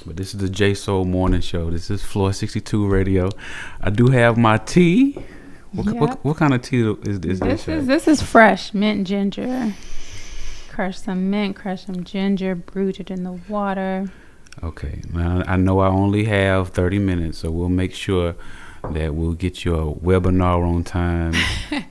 But this is the J.Soul morning show. This is Floor 62 Radio. I do have my tea. What kind of tea is this? This is fresh mint ginger. Crush some mint, crush some ginger, brewed it in the water. Okay. Now, I know I only have 30 minutes, so we'll make sure that we'll get your webinar on time.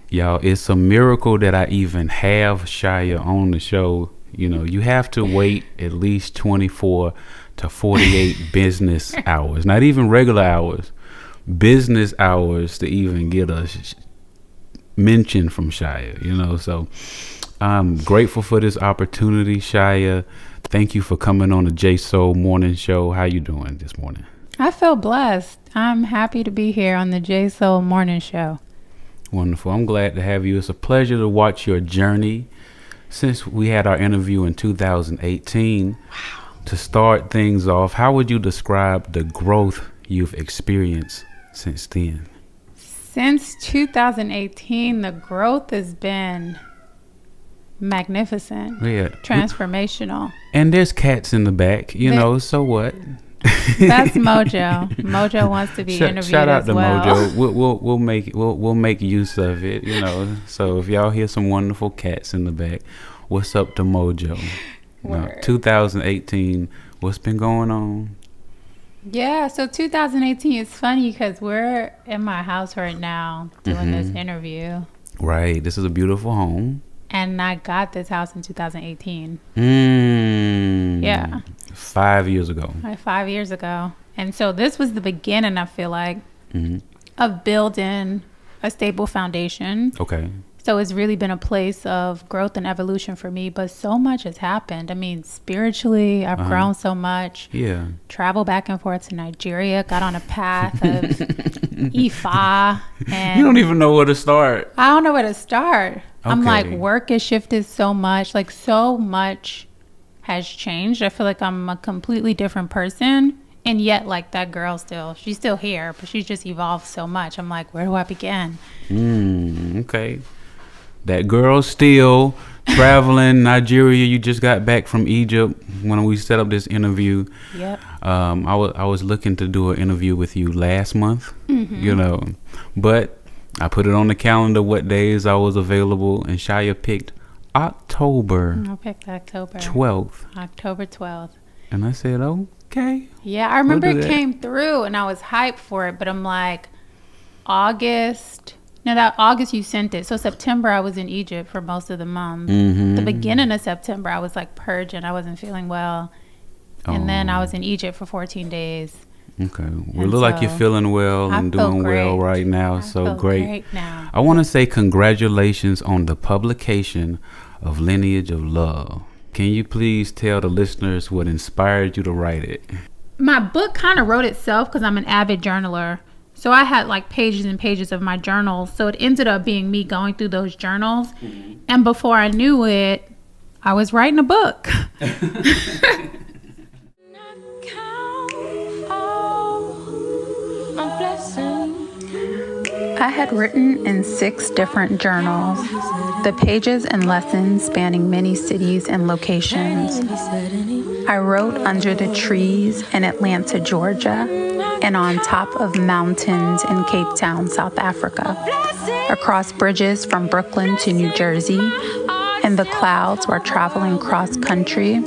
Y'all, it's a miracle that I even have Shyah on the show. You know, you have to wait at least 24 to 48 business hours, not even regular hours, business hours to even get a mention from Shyah, you know. So I'm grateful for this opportunity, Shyah. Thank you for coming on the J.Soul morning show. How you doing this morning? I feel blessed. I'm happy to be here on the J.Soul morning show. Wonderful. I'm glad to have you. It's a pleasure to watch your journey since we had our interview in 2018. Wow. To start things off, how would you describe the growth you've experienced since then? Since 2018, the growth has been magnificent. Yeah. Transformational. And there's cats in the back, you know, so what? That's Mojo. Mojo wants to be interviewed shout out as to well. Mojo. We'll make use of it, you know. So if y'all hear some wonderful cats in the back, what's up to Mojo? No, 2018, what's been going on? Yeah, so 2018 is funny because we're in my house right now doing this interview. Right, this is a beautiful home. And I got this house in 2018. Yeah. 5 years ago. Like 5 years ago. And so this was the beginning, I feel like, of building a stable foundation. Okay. So it's really been a place of growth and evolution for me, but so much has happened. I mean, spiritually, I've grown so much. Yeah. Travel back and forth to Nigeria, got on a path of Ifa. And you don't even know where to start. I don't know where to start. Okay. I'm like, work has shifted so much. Like, so much has changed. I feel like I'm a completely different person. And yet, like, that girl she's still here, but she's just evolved so much. I'm like, where do I begin? Okay. That girl still traveling Nigeria. You just got back from Egypt when we set up this interview. Yep. I was looking to do an interview with you last month, you know, but I put it on the calendar what days I was available, and Shyah picked October. I picked October 12th. October 12th. And I said, okay. Yeah, I remember it came through and I was hyped for it, but I'm like, August you sent it. So September I was in Egypt for most of the month. The beginning of September I was like purging. I wasn't feeling well. And then I was in Egypt for 14 days. Okay. Well, look like you're feeling well and doing well right now. So great now. I want to say congratulations on the publication of Lineage of Love. Can you please tell the listeners what inspired you to write it? My book kind of wrote itself because I'm an avid journaler. So I had like pages and pages of my journals. So it ended up being me going through those journals. And before I knew it, I was writing a book. I had written in 6 different journals, the pages and lessons spanning many cities and locations. I wrote under the trees in Atlanta, Georgia, and on top of mountains in Cape Town, South Africa, across bridges from Brooklyn to New Jersey, in the clouds while traveling cross country,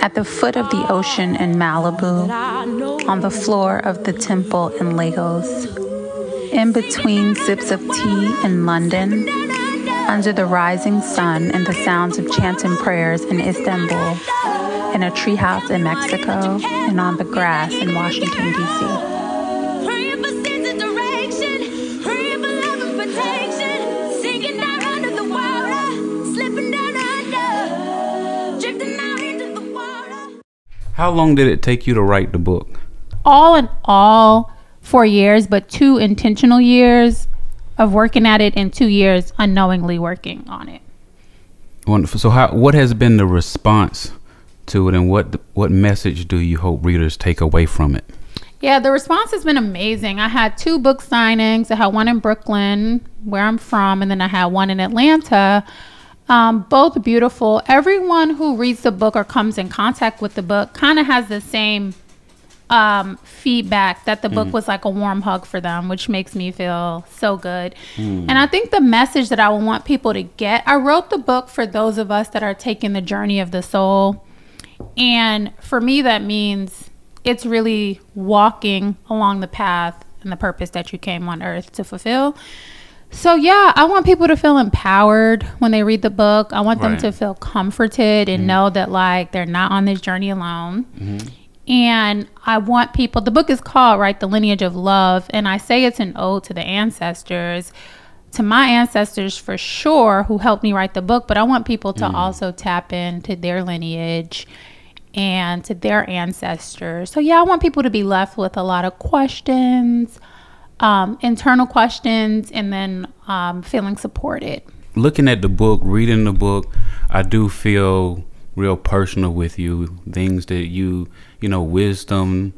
at the foot of the ocean in Malibu, on the floor of the temple in Lagos, in between sips of tea in London, under the rising sun and the sounds of chanting prayers in Istanbul, in a treehouse in Mexico, and on the grass in Washington, D.C. How long did it take you to write the book? All in all, 4 years, but 2 intentional years of working at it and 2 years unknowingly working on it. Wonderful. So what has been the response to it, and what message do you hope readers take away from it? Yeah, the response has been amazing. I had 2 book signings. I had one in Brooklyn, where I'm from, and then I had one in Atlanta. Both beautiful. Everyone who reads the book or comes in contact with the book kind of has the same feedback that the book was like a warm hug for them, which makes me feel so good. And I think the message that I would want people to get, I wrote the book for those of us that are taking the journey of the soul. And for me, that means it's really walking along the path and the purpose that you came on earth to fulfill. So yeah, I want people to feel empowered when they read the book. I want them to feel comforted and know that like they're not on this journey alone. And I want people, the book is called, right, The Lineage of Love. And I say it's an ode to the ancestors, to my ancestors for sure, who helped me write the book. But I want people to also tap into their lineage and to their ancestors. So yeah, I want people to be left with a lot of questions, internal questions, and then feeling supported. Looking at the book, reading the book, I do feel real personal with you. Things that you wisdom,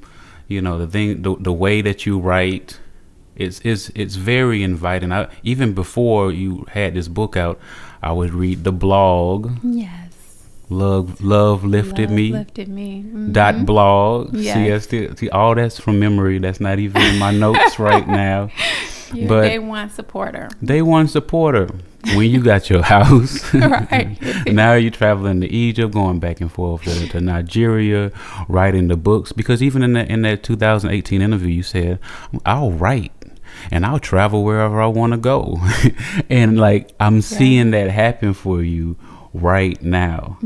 the way that you write, it's very inviting. Even before you had this book out, I would read the blog. Yes. Love lifted me. Mm-hmm. .blog. Yes. See, all that's from memory. That's not even in my notes right now. But day one supporter. Day one supporter. When you got your house, right? Now you're traveling to Egypt, going back and forth to Nigeria, writing the books. Because even in that 2018 interview, you said, "I'll write and I'll travel wherever I want to go," and like I'm seeing that happen for you right now.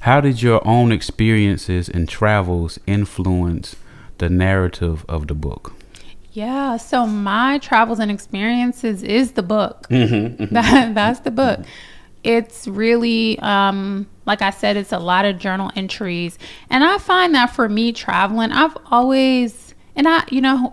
How did your own experiences and travels influence the narrative of the book? Yeah, so my travels and experiences is the book. That's the book. It's really, like I said, it's a lot of journal entries. And I find that for me traveling, I've always, and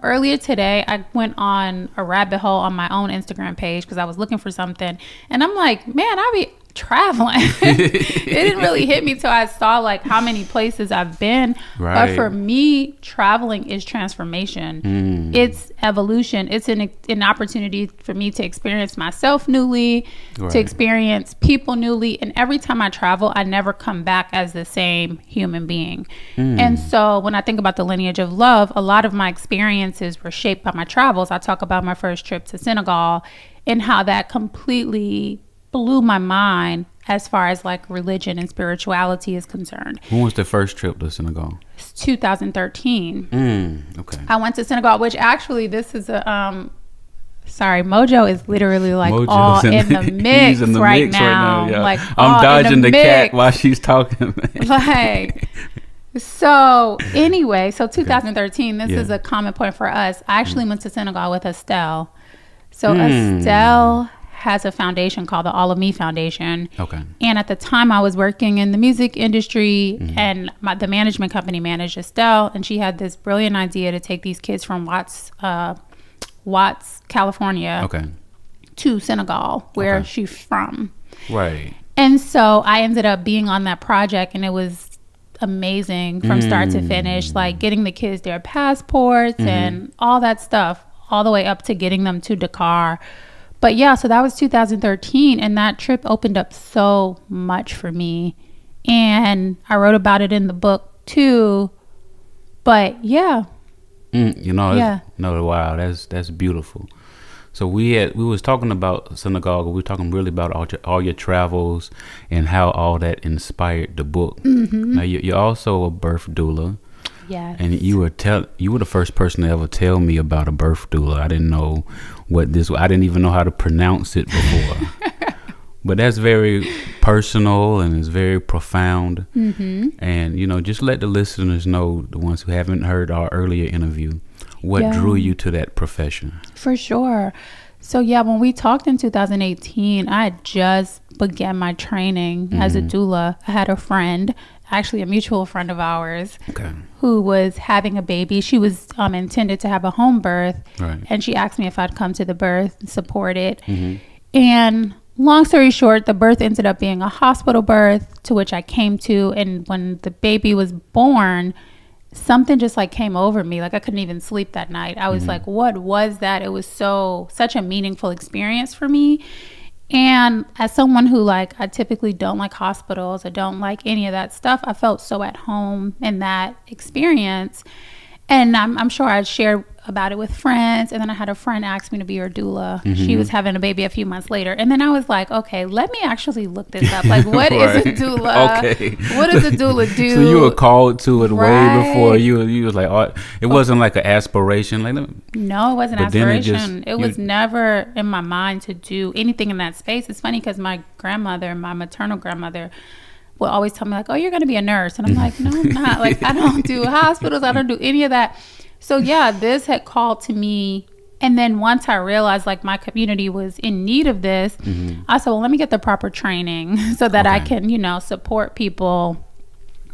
earlier today, I went on a rabbit hole on my own Instagram page because I was looking for something. And I'm like, man, I be traveling. It didn't really hit me till I saw like how many places I've been. Right. But for me, traveling is transformation. It's evolution. It's an opportunity for me to experience myself newly, to experience people newly. And every time I travel, I never come back as the same human being. And so when I think about the lineage of love, a lot of my experiences were shaped by my travels. I talk about my first trip to Senegal and how that completely blew my mind as far as like religion and spirituality is concerned. When was the first trip to Senegal? It's 2013. Okay. I went to Senegal, which actually this is a Mojo is literally like Mojo's all in the mix right now. Yeah. Like I'm dodging the mix. cat while she's talking. Like so anyway, so 2013, this is a common point for us. I actually went to Senegal with Estelle. So Estelle has a foundation called the All of Me Foundation. Okay. And at the time I was working in the music industry and the management company managed Estelle, and she had this brilliant idea to take these kids from Watts, California to Senegal, where she's from. Right. And so I ended up being on that project, and it was amazing from start to finish, like getting the kids their passports and all that stuff, all the way up to getting them to Dakar. But yeah, so that was 2013, and that trip opened up so much for me. And I wrote about it in the book too. But yeah. Wow, that's beautiful. So we was talking about Senegal. We were talking really about all your travels and how all that inspired the book. Now you're also a birth doula. Yes. And you were the first person to ever tell me about a birth doula. I didn't know what this was. I didn't even know how to pronounce it before. But that's very personal and it's very profound. And just let the listeners know, the ones who haven't heard our earlier interview, what drew you to that profession. For sure. So yeah, when we talked in 2018, I had just began my training as a doula. I had a friend, actually a mutual friend of ours, who was having a baby. She was intended to have a home birth, and she asked me if I'd come to the birth and support it. And long story short, the birth ended up being a hospital birth, to which I came to. And when the baby was born, something just like came over me. Like I couldn't even sleep that night. I was like, what was that? It was such a meaningful experience for me. And as someone who I typically don't like hospitals, I don't like any of that stuff, I felt so at home in that experience. And I'm sure I shared about it with friends. And then I had a friend ask me to be her doula. Mm-hmm. She was having a baby a few months later. And then I was like, okay, let me actually look this up. Like, what is a doula? Okay. What does a doula do? So you were called to it way before you was like, oh, it wasn't like an aspiration. Like, no, it wasn't aspiration. It was never in my mind to do anything in that space. It's funny because my maternal grandmother, will always tell me like, oh, you're going to be a nurse. And I'm like, no, I'm not. Like, I don't do hospitals. I don't do any of that. So yeah, this had called to me. And then once I realized like my community was in need of this, I said, well, let me get the proper training so that I can, support people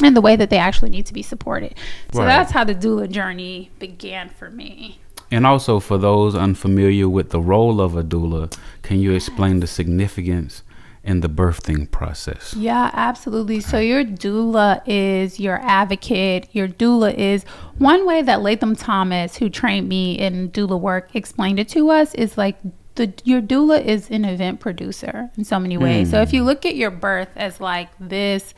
in the way that they actually need to be supported. So that's how the doula journey began for me. And also for those unfamiliar with the role of a doula, can you explain the significance in the birthing process? Yeah, absolutely. So your doula is your advocate. Your doula is one way that Latham Thomas, who trained me in doula work, explained it to us is like your doula is an event producer in so many ways. So if you look at your birth as like this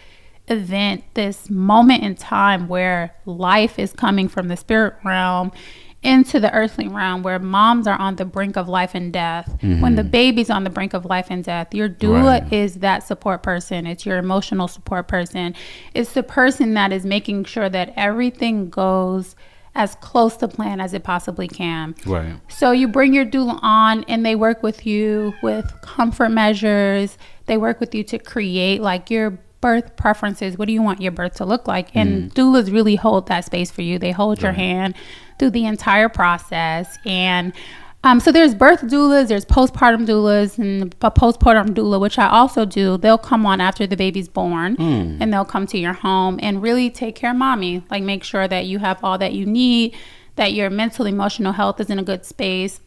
event, this moment in time where life is coming from the spirit realm into the earthly realm, where moms are on the brink of life and death, when the baby's on the brink of life and death, your doula is that support person. It's your emotional support person. It's the person that is making sure that everything goes as close to plan as it possibly can. Right. So you bring your doula on and they work with you with comfort measures. They work with you to create like your birth preferences. What do you want your birth to look like? And doulas really hold that space for you. They hold your hand through the entire process. And so there's birth doulas, there's postpartum doulas, and a postpartum doula, which I also do. They'll come on after the baby's born and they'll come to your home and really take care of mommy, like make sure that you have all that you need, that your mental, emotional health is in a good space.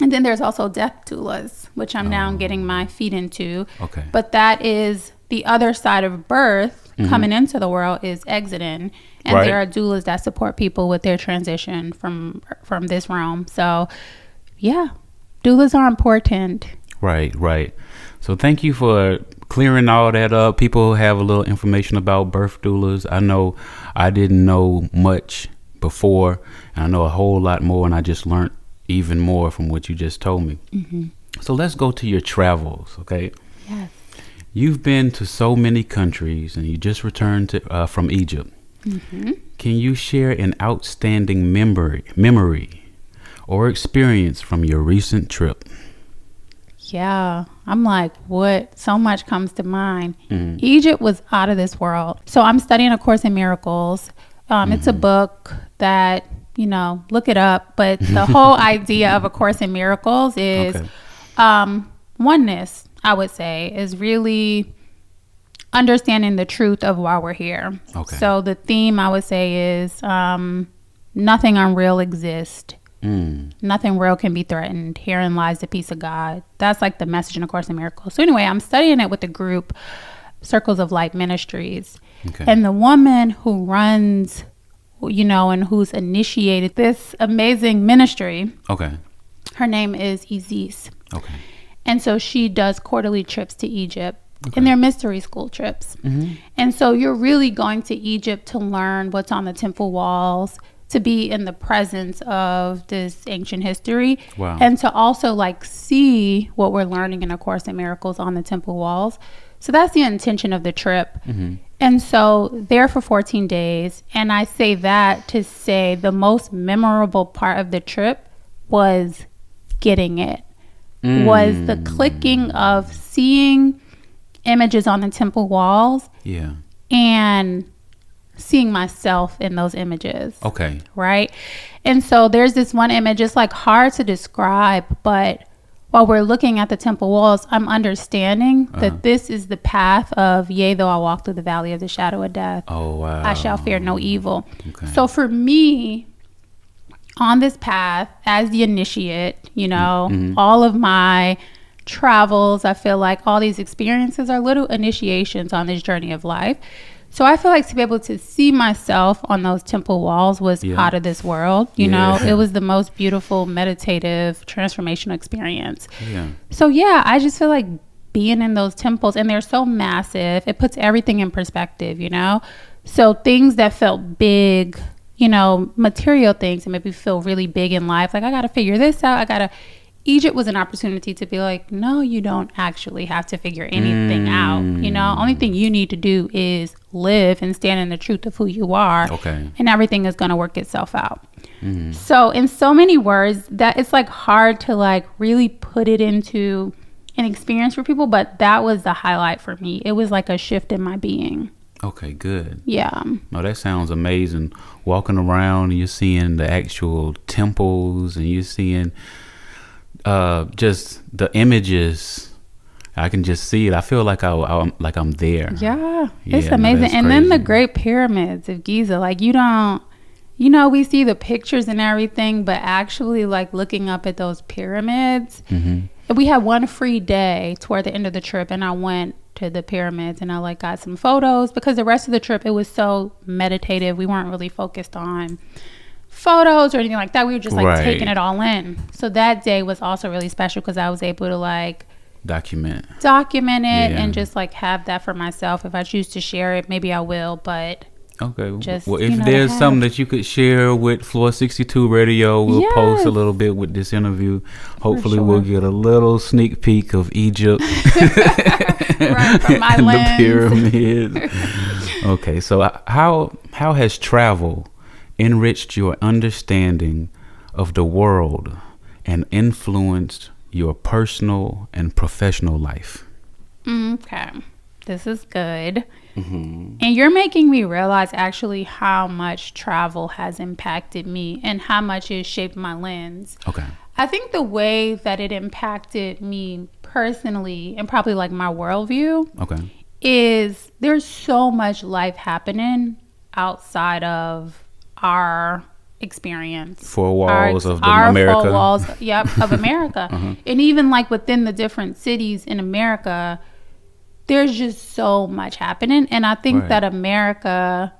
And then there's also death doulas, which I'm now getting my feet into. Okay. But that is the other side of birth. Coming into the world is exiting, and there are doulas that support people with their transition from this realm. So yeah, doulas are important. Right. So thank you for clearing all that up. People have a little information about birth doulas. I know I didn't know much before, and I know a whole lot more, and I just learned even more from what you just told me. So let's go to your travels, okay? Yes. You've been to so many countries, and you just returned from Egypt. Can you share an outstanding memory or experience from your recent trip? Yeah, I'm like, what? So much comes to mind. Egypt was out of this world. So I'm studying A Course in Miracles. It's a book that, look it up. But the whole idea of A Course in Miracles is oneness. I would say, is really understanding the truth of why we're here. Okay. So the theme I would say is nothing unreal exists. Nothing real can be threatened. Herein lies the peace of God. That's like the message in A Course in Miracles. So anyway, I'm studying it with the group Circles of Light Ministries. Okay. And the woman who runs, and who's initiated this amazing ministry. Okay. Her name is Isis. Okay. And so she does quarterly trips to Egypt, and they're mystery school trips. And so you're really going to Egypt to learn what's on the temple walls, to be in the presence of this ancient history, and to also see what we're learning in A Course in Miracles on the temple walls. So that's the intention of the trip. And so there for 14 days. And I say that to say the most memorable part of the trip was getting it. Was the clicking of seeing images on the temple walls and seeing myself in those images. Okay. Right? And so there's this one image, it's hard to describe, but while we're looking at the temple walls, I'm understanding that this is the path of, yea, though I walk through the valley of the shadow of death. Oh, wow. I shall fear no evil. Okay. So for me, on this path as the initiate, all of my travels, I feel like all these experiences are little initiations on this journey of life. So I feel like to be able to see myself on those temple walls was out of this world. You know, it was the most beautiful, meditative, transformational experience. Yeah. So yeah, I just feel like being in those temples, and they're so massive, it puts everything in perspective, you know? So things that felt big, you know, material things that maybe feel really big in life, like I got to figure this out. Egypt was an opportunity to be like, no, you don't actually have to figure anything out. You know, only thing you need to do is live and stand in the truth of who you are. Okay. And everything is going to work itself out. So in so many words, that it's like hard to like really put it into an experience for people. But that was the highlight for me. It was like a shift in my being. Okay, good. Yeah. No, that sounds amazing. Walking around and you're seeing the actual temples and you're seeing just the images. I can just see it. I feel like I'm there. Yeah, it's amazing. And then the Great Pyramids of Giza, like you know, we see the pictures and everything, but actually like looking up at those pyramids. We had one free day toward the end of the trip, and I went to the pyramids and I like got some photos, because the rest of the trip it was so meditative. We weren't really focused on photos or anything like that. We were just like taking it all in. So that day was also really special because I was able to like document it and just like have that for myself. If I choose to share it, maybe I will, but just, well, if there's something that you could share with Floor 62 Radio, we'll post a little bit with this interview. Hopefully we'll get a little sneak peek of Egypt from my and the pyramids. Okay, so how has travel enriched your understanding of the world and influenced your personal and professional life? Okay, this is good. And you're making me realize actually how much travel has impacted me and how much it shaped my lens. Okay. I think the way that it impacted me personally and probably like my worldview is there's so much life happening outside of our experience. Four walls of America. Four walls, of America. And even like within the different cities in America, there's just so much happening. And I think that America,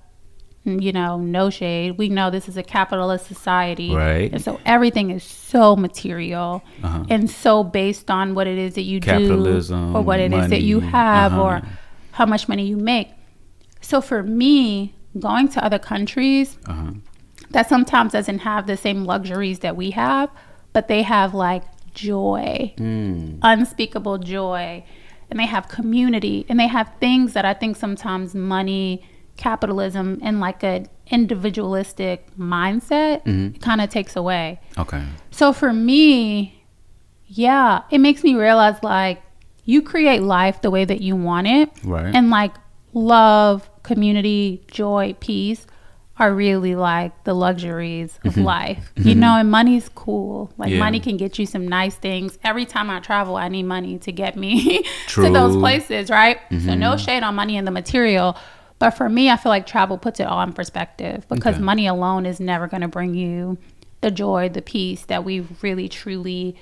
you know, no shade, we know this is a capitalist society. Right. And so everything is so material and so based on what it is that you do or what it is that you have or how much money you make. So for me, going to other countries that sometimes doesn't have the same luxuries that we have, but they have like joy, unspeakable joy. And they have community, and they have things that I think sometimes money, capitalism, and like an individualistic mindset kind of takes away. Okay. So for me, it makes me realize like you create life the way that you want it. Right. And like love, community, joy, peace are really like the luxuries of life, you know, and money's cool. Like money can get you some nice things. Every time I travel, I need money to get me to those places, right? So no shade on money and the material. But for me, I feel like travel puts it all in perspective because money alone is never going to bring you the joy, the peace that we really, truly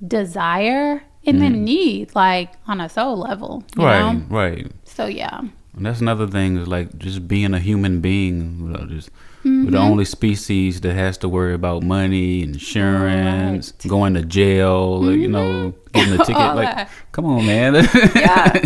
desire and then need, like on a soul level, you know? Right. So, yeah. And that's another thing is like just being a human being, you know, just we're the only species that has to worry about money, insurance, going to jail, you know, getting a ticket. Like, come on, man.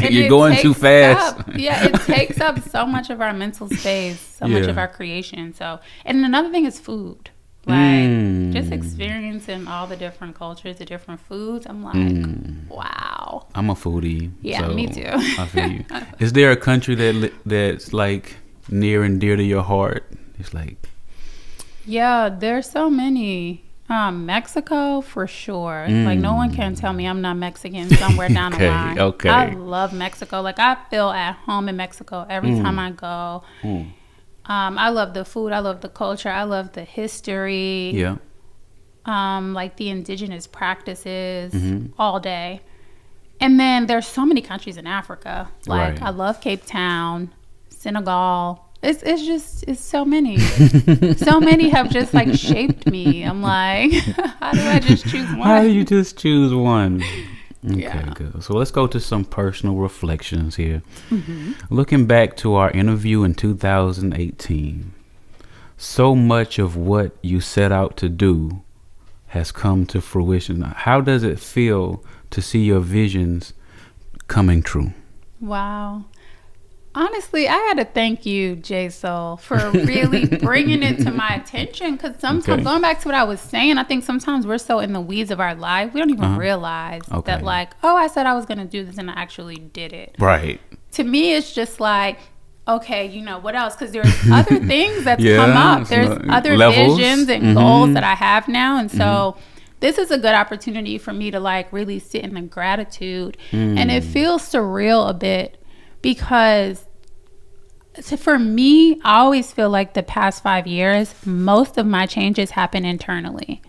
You're going too fast. It takes up so much of our mental space, so much of our creation. So, and another thing is food. Like just experiencing all the different cultures, the different foods. I'm like, wow. I'm a foodie. Yeah, so me too. I feel you. Is there a country that's like near and dear to your heart? It's like, there's so many. Mexico for sure. Like no one can tell me I'm not Mexican somewhere down the line. Okay. I love Mexico. Like I feel at home in Mexico every time I go. I love the food. I love the culture. I love the history. Yeah. Like the indigenous practices all day. And then there's so many countries in Africa. Like I love Cape Town, Senegal. It's so many. So many have just like shaped me. I'm like, how do I just choose one? How do you just choose one? Okay, good. So let's go to some personal reflections here. Looking back to our interview in 2018, so much of what you set out to do has come to fruition. How does it feel to see your visions coming true? Wow. Honestly, I got to thank you, J.Soul, for really bringing it to my attention. Because sometimes, going back to what I was saying, I think sometimes we're so in the weeds of our life, we don't even realize that, like, oh, I said I was going to do this and I actually did it. Right. To me, it's just like, okay, you know, what else? Because there's other things that's come up. There's other visions and goals that I have now. And so this is a good opportunity for me to, like, really sit in the gratitude. And it feels surreal a bit. Because for me, I always feel like the past 5 years, most of my changes happen internally.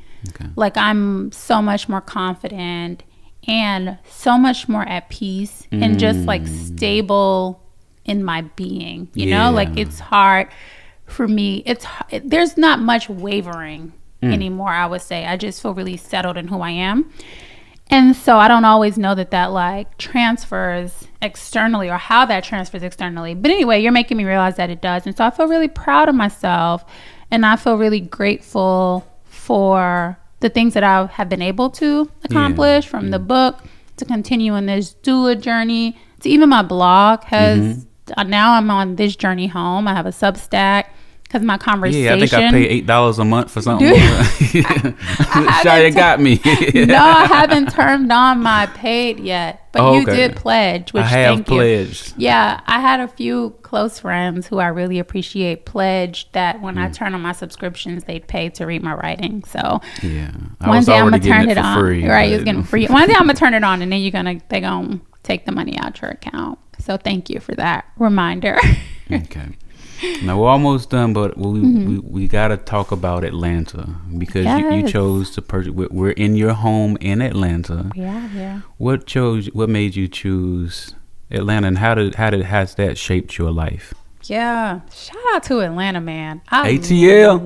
Like I'm so much more confident and so much more at peace and just like stable in my being, you know, like it's hard for me. There's not much wavering anymore, I would say. I just feel really settled in who I am. And so I don't always know that like transfers externally or how that transfers externally. But anyway, you're making me realize that it does. And so I feel really proud of myself. And I feel really grateful for the things that I have been able to accomplish from the book to continue in this doula journey to even my blog has now I'm on this journey home. I have a Substack. Because my conversation. Yeah, I think I pay $8 a month for something. Shyah got me. No, I haven't turned on my paid yet. But you did pledge, which I have thank pledged. you. Yeah, I had a few close friends who I really appreciate pledged that when I turn on my subscriptions, they'd pay to read my writing. So one day I'm gonna turn it on. Free, right, you're getting free. One day I'm gonna turn it on, and then they're gonna take the money out your account. So thank you for that reminder. Okay. Now we're almost done, but we gotta talk about Atlanta because you chose to purchase. We're in your home in Atlanta. Yeah. What made you choose Atlanta, and has that shaped your life? Yeah, shout out to Atlanta, man. ATL,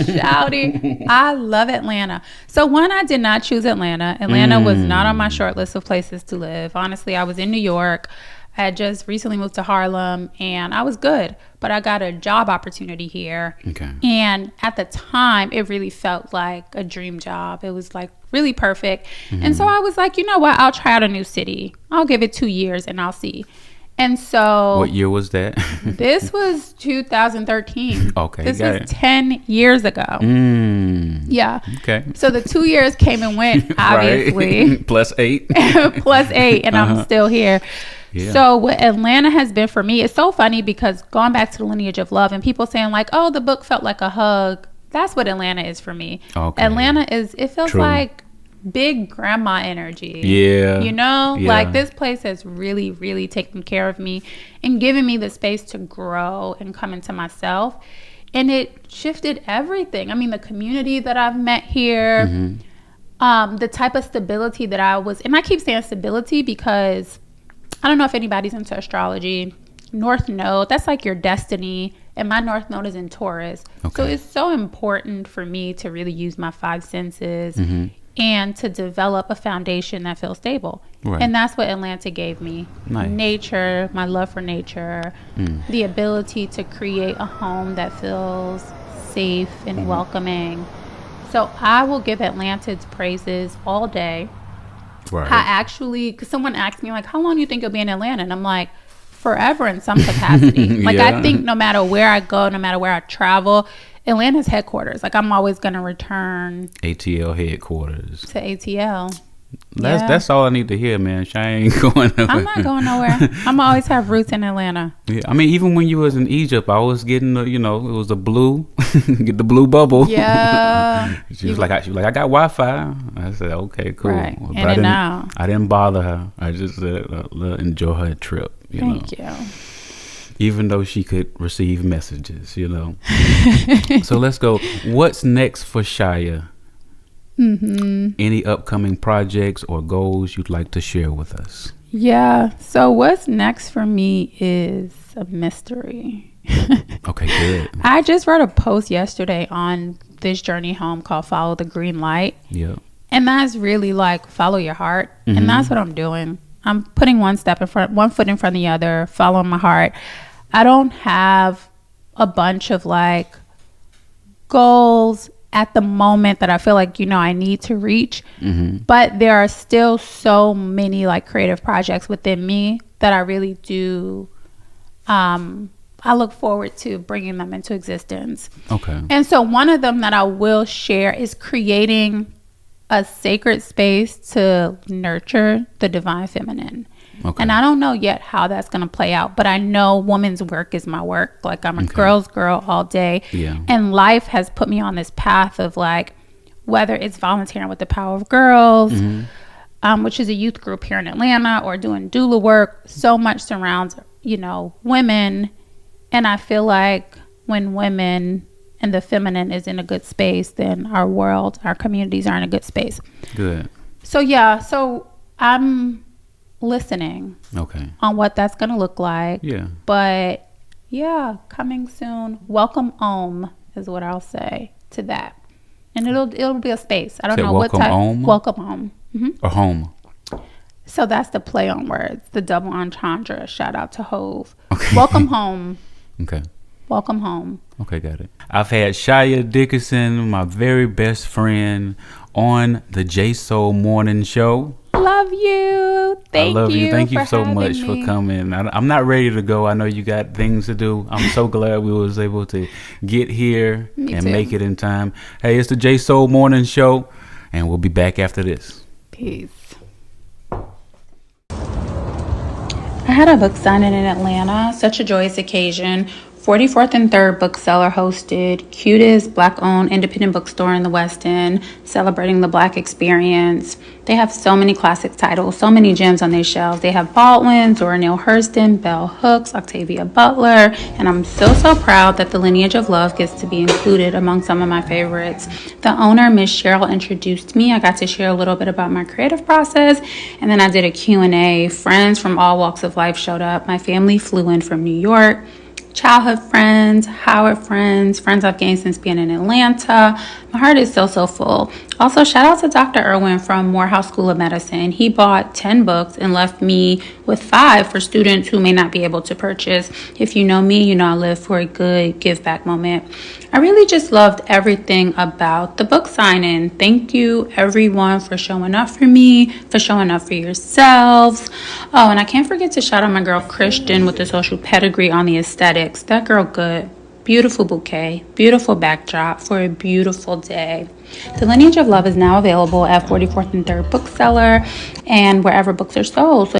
shouty. I love Atlanta. So one, I did not choose Atlanta. Atlanta was not on my short list of places to live. Honestly, I was in New York. I had just recently moved to Harlem and I was good, but I got a job opportunity here. Okay. And at the time, it really felt like a dream job. It was like really perfect. And so I was like, you know what? I'll try out a new city. I'll give it 2 years and I'll see. And so... What year was that? This was 2013. Okay. This was 10 years ago. Yeah. Okay. So the 2 years came and went, obviously. Plus 8. Plus 8. And I'm still here. Yeah. So what Atlanta has been for me, it's so funny because going back to the lineage of love and people saying like, oh, the book felt like a hug. That's what Atlanta is for me. Okay. Atlanta it feels like big grandma energy. Yeah. You know, like this place has really, really taken care of me and given me the space to grow and come into myself. And it shifted everything. I mean, the community that I've met here, the type of stability that I was, and I keep saying stability because I don't know if anybody's into astrology. North Node, that's like your destiny. And my North Node is in Taurus. Okay. So it's so important for me to really use my 5 senses and to develop a foundation that feels stable. Right. And that's what Atlanta gave me. Nice. Nature, my love for nature, the ability to create a home that feels safe and welcoming. So I will give Atlanta its praises all day. Right. I actually, because someone asked me like, how long do you think you'll be in Atlanta? And I'm like, forever in some capacity. Like I think no matter where I go, no matter where I travel, Atlanta's headquarters. Like I'm always going to return. ATL headquarters. To ATL. That's all I need to hear, man. I ain't going nowhere. I'm not going nowhere. I'm always have roots in Atlanta. Yeah, I mean, even when you was in Egypt, I was getting the, it was a blue, get the blue bubble. Yeah. she was like, I got Wi-Fi. I said, okay, cool. Right. Well, I didn't bother her. I just said, enjoy her trip. Thank you. Even though she could receive messages, So let's go. What's next for Shyah? Any upcoming projects or goals you'd like to share with us? Yeah. So what's next for me is a mystery. Okay, good. I just wrote a post yesterday on this journey home called Follow the Green Light. Yeah. And that's really like follow your heart. And that's what I'm doing. I'm putting one foot in front of the other, following my heart. I don't have a bunch of like goals at the moment that I feel like, you know, I need to reach. But there are still so many like creative projects within me that I really do. I look forward to bringing them into existence. Okay. And so one of them that I will share is creating a sacred space to nurture the divine feminine. Okay. And I don't know yet how that's going to play out, but I know woman's work is my work. Like I'm a girl's girl all day. Yeah. And life has put me on this path of like, whether it's volunteering with the Power of Girls, which is a youth group here in Atlanta, or doing doula work, so much surrounds, you know, women. And I feel like when women and the feminine is in a good space, then our world, our communities are in a good space. Good. So yeah, so I'm listening on what that's going to look like. Yeah. But yeah, coming soon. Welcome home is what I'll say to that. And it'll be a space. I don't know what type. Home? Welcome home. Or home. So that's the play on words, the double entendre. Shout out to Hove. Okay. Welcome home. Okay. Welcome home. Okay, got it. I've had Shyah Dickinson, my very best friend, on the J.Soul morning show. Love you. Thank you. I love you. Thank you so much for coming. I'm not ready to go. I know you got things to do. I'm so glad we was able to get here and make it in time. Hey, it's the J.Soul morning show, and we'll be back after this. Peace. I had a book signing in Atlanta, such a joyous occasion. 44th and 3rd bookseller hosted, cutest black-owned independent bookstore in the West End, celebrating the black experience. They have so many classic titles, so many gems on their shelves. They have Baldwin, Zora Neale Hurston, Bell Hooks, Octavia Butler, and I'm so proud that the Lineage of Love gets to be included among some of my favorites. The owner, Miss Cheryl, introduced me. I got to share a little bit about my creative process, and then I did a Q&A. Friends from all walks of life showed up. My family flew in from New York. Childhood friends, Howard friends I've gained since being in Atlanta. My heart is so full. Also, shout out to Dr. Irwin from Morehouse School of Medicine. He bought 10 books and left me with 5 for students who may not be able to purchase. If you know me, you know I live for a good give back moment. I really just loved everything about the book signing. Thank you everyone for showing up for me, for showing up for yourselves. Oh, and I can't forget to shout out my girl Christian with the social pedigree on the aesthetics. That girl good. Beautiful bouquet, beautiful backdrop for a beautiful day. The Lineage of Love is now available at 44th and 3rd bookseller and wherever books are sold. So